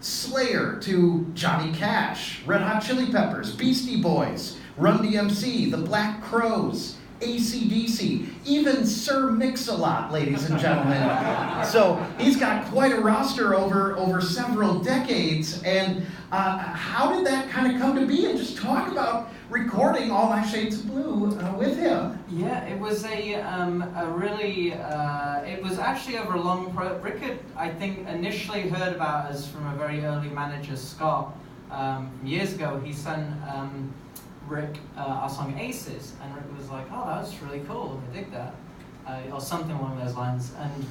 Slayer to Johnny Cash, Red Hot Chili Peppers, Beastie Boys, Run DMC, the Black Crowes, AC/DC, even Sir Mix-a-Lot, ladies and gentlemen. So he's got quite a roster over several decades. And how did that kind of come to be? And just talk about recording All My Shades of Blue with him. Yeah, it was it was actually over a long Rick had, I think, initially heard about us from a very early manager, Scott. Years ago, he sent Rick our song Aces, and Rick was like, oh, that was really cool, I dig that, or something along those lines. And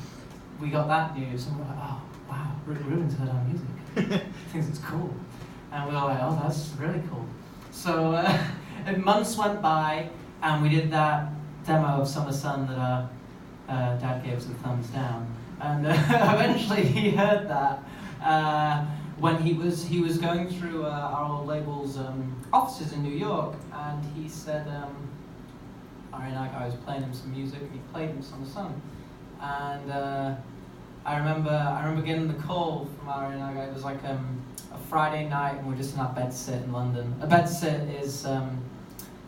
we got that news, and we were like, oh, wow, Rick Rubin's heard our music. He thinks it's cool. And we were like, oh, that's really cool. So months went by, and we did that demo of Summer Sun that our dad gave us a thumbs down. And eventually he heard that when he was going through our old label's offices in New York, and he said, I was playing him some music, and he played him Summer Sun. And I remember getting the call from Ari and I. It was like a Friday night, and we're just in our bed sit in London. A bed sit is like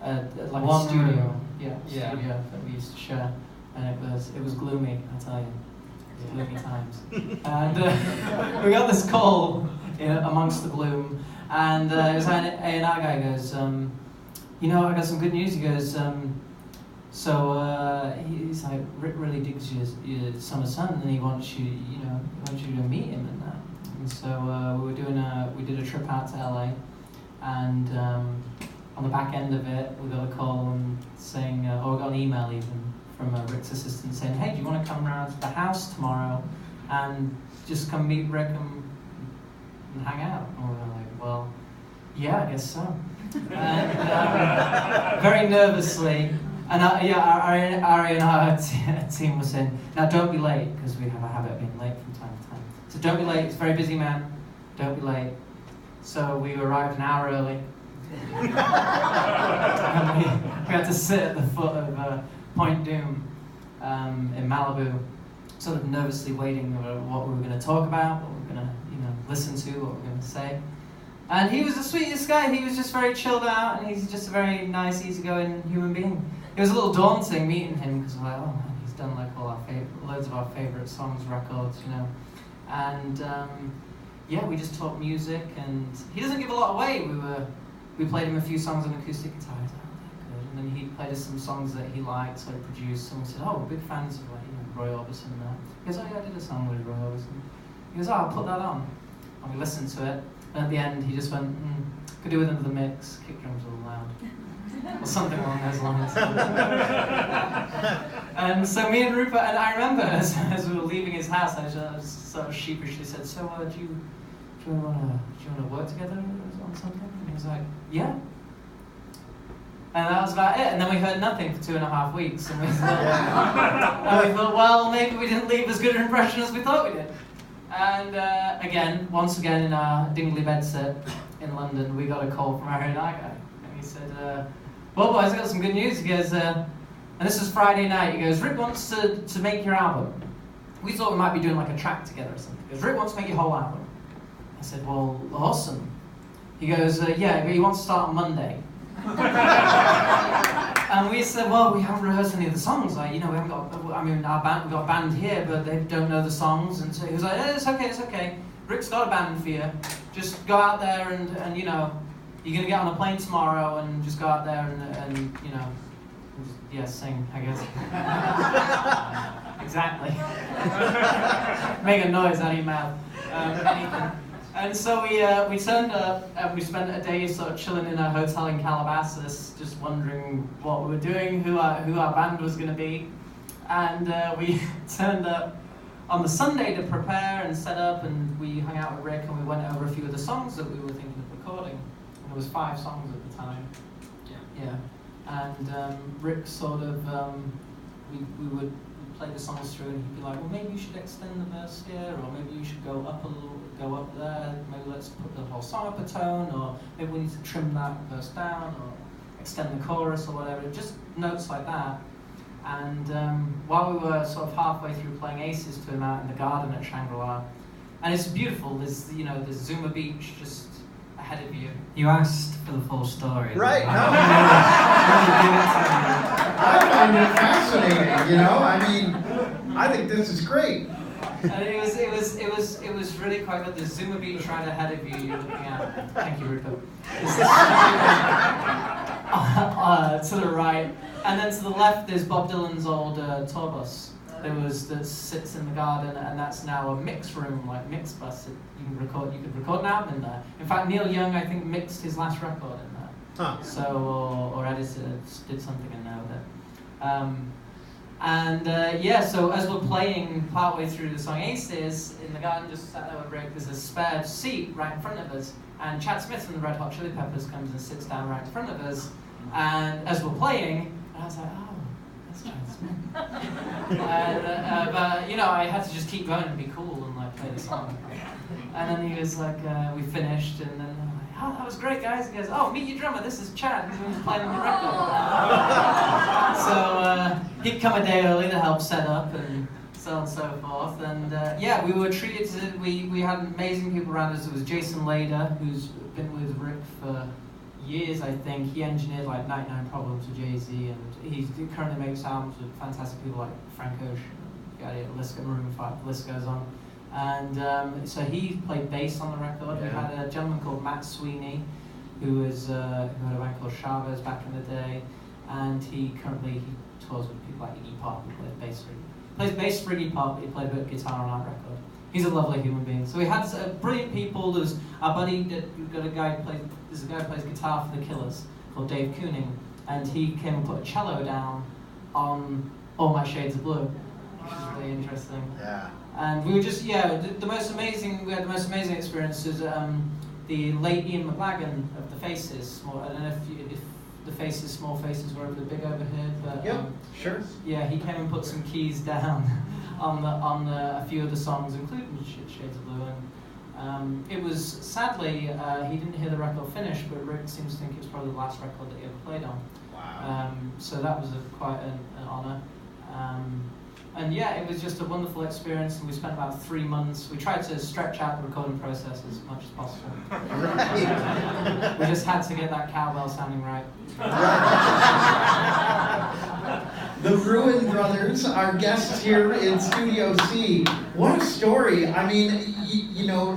a studio, studio that we used to share, and it was gloomy, I tell you. Gloomy times. And we got this call amongst the gloom, and his A&R guy goes, I got some good news. He goes, he's like, Rick really digs your Summer Sun, and he wants you, to meet him and that. And so we did a trip out to LA, and on the back end of it, we got a call and saying, we got an email even from Rick's assistant saying, hey, do you want to come around to the house tomorrow and just come meet Rick and hang out? And we were like, well, yeah, I guess so. And very nervously, and our team was saying, now don't be late, because we have a habit of being late from time to time. So don't be late, it's a very busy man, don't be late. So we arrived an hour early. And we had to sit at the foot of Point Doom in Malibu, sort of nervously waiting for what we were going to talk about, what we were going to, listen to, what we were going to say. And he was the sweetest guy. He was just very chilled out, and he's just a very nice, easygoing human being. It was a little daunting meeting him, because we're like, oh man, he's done like loads of our favorite songs, records, And we just talked music, and he doesn't give a lot away. We played him a few songs on acoustic guitar. And then he played us some songs that he liked, so he produced. And we said, oh, we're big fans of Roy Orbison and that. He goes, oh yeah, I did a song with Roy Orbison. He goes, oh, I'll put that on. And we listened to it. And at the end, he just went, could do with another mix. Kick drums a little loud. Or something along those lines. And so me and Rupert, and I remember as we were leaving his house, I just sort of sheepishly said, so do you want to work together on something? And he was like, yeah. And that was about it. And then we heard nothing for 2.5 weeks. And we thought, well, maybe we didn't leave as good an impression as we thought we did. And once again in our dingly bedsit in London, we got a call from our A&R guy. And he said, well, boys, I got some good news. He goes, and this was Friday night. He goes, Rick wants to make your album. We thought we might be doing like a track together or something. He goes, Rick wants to make your whole album. I said, well, awesome. He goes, yeah, but he wants to start on Monday. And we said, well, we haven't rehearsed any of the songs. Like, we haven't got, we've got a band here, but they don't know the songs. And so he was like, it's okay. Rick's got a band for you. Just go out there and you're going to get on a plane tomorrow and just go out there and sing, I guess. Exactly. Make a noise out of your mouth. Anything. And so we turned up, and we spent a day sort of chilling in a hotel in Calabasas, just wondering what we were doing, who our band was going to be. And we turned up on the Sunday to prepare and set up, and we hung out with Rick, and we went over a few of the songs that we were thinking of recording. And there was 5 songs at the time. Yeah. And Rick sort of, we would play the songs through, and he'd be like, well, maybe you should extend the verse here, or maybe you should go up a little, go up there, maybe let's put the whole song up a tone, or maybe we need to trim that verse down, or extend the chorus, or whatever, just notes like that. And while we were sort of halfway through playing Aces to him out in the garden at Shangri-La, And it's beautiful. There's there's Zuma Beach just ahead of you. You asked for the full story. Right. No. I I find it fascinating. I mean, I think this is great. And it was really quite good. There's Zuma Beach right ahead of you. You're looking at. Thank you, Rico. To the right, and then to the left there's Bob Dylan's old tour bus. That sits in the garden, and that's now a mix room, like mix bus. You could record an album in there. In fact, Neil Young, I think, mixed his last record in there. Huh. So or edited, did something in there with it. So as we're playing partway through the song Aces, in the garden just sat there with Rick, there's a spare seat right in front of us, and Chad Smith from the Red Hot Chili Peppers comes and sits down right in front of us, and as we're playing, I was like, oh, that's Chad Smith. But I had to just keep going and be cool and like play the song. And then he was like, we finished, and then I'm like, oh, that was great, guys. He goes, oh, meet your drummer, this is Chad, he's playing on the record. So he'd come a day early to help set up and so on and so forth. And we were treated to, we had amazing people around us. There was Jason Lader, who's been with Rick for years, I think. He engineered like 99 Problems with Jay-Z, and he currently makes albums with fantastic people like Frank Ocean, Maroon 5, the list goes on. And so he played bass on the record. We had a gentleman called Matt Sweeney, who had a band called Chavez back in the day, and he tours with people like Iggy Pop, who plays bass for Iggy Pop, but he played a bit of guitar on that record. He's a lovely human being. So we had brilliant people. There's our buddy, there's a guy who plays guitar for the Killers called Dave Kooning, and he came and put a cello down on All My Shades of Blue, which is really interesting. Yeah. And we were just, we had the most amazing experiences. The late Ian McLaughlin of the Faces, I don't know if the Faces, Small Faces were the big overhead, but sure. Yeah, he came and put some keys down on a few of the songs, including Shades of Blue. And it was, sadly, he didn't hear the record finish, but Rick seems to think it was probably the last record that he ever played on. Wow. So that was quite an honour. And it was just a wonderful experience, and we spent about 3 months. We tried to stretch out the recording process as much as possible. Right. We just had to get that cowbell sounding right. The Ruen Brothers, our guests here in Studio C. What a story! I mean,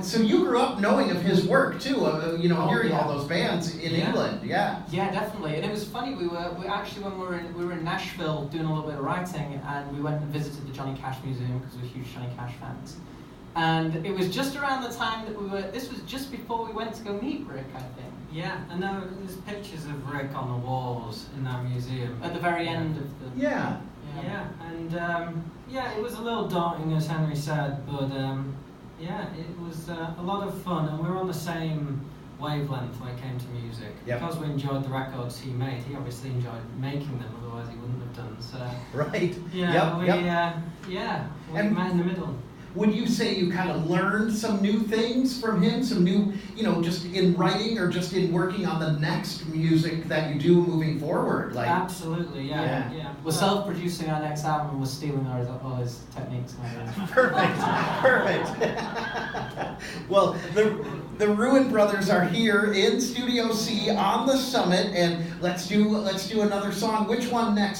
so you grew up knowing of his work too. Hearing all those bands in England. Yeah. Yeah, definitely. And it was funny. We actually when we were in Nashville doing a little bit of writing, and we went and visited the Johnny Cash Museum because we're huge Johnny Cash fans. And it was just around the time that this was just before we went to go meet Rick, I think. Yeah, and there's pictures of Rick on the walls in that museum. At the very end of the... Yeah, and it was a little daunting, as Henry said, but it was a lot of fun, and we were on the same wavelength when it came to music. Yep. Because we enjoyed the records he made, he obviously enjoyed making them, otherwise he wouldn't have done, so... Right. We met in the middle. Would you say you kind of learned some new things from him? Some new, just in writing or just in working on the next music that you do moving forward? Like, absolutely, yeah. We're self-producing our next album, and we're stealing all his techniques. Perfect. Well, the Ruen Brothers are here in Studio C on the Summit, and let's do another song. Which one next?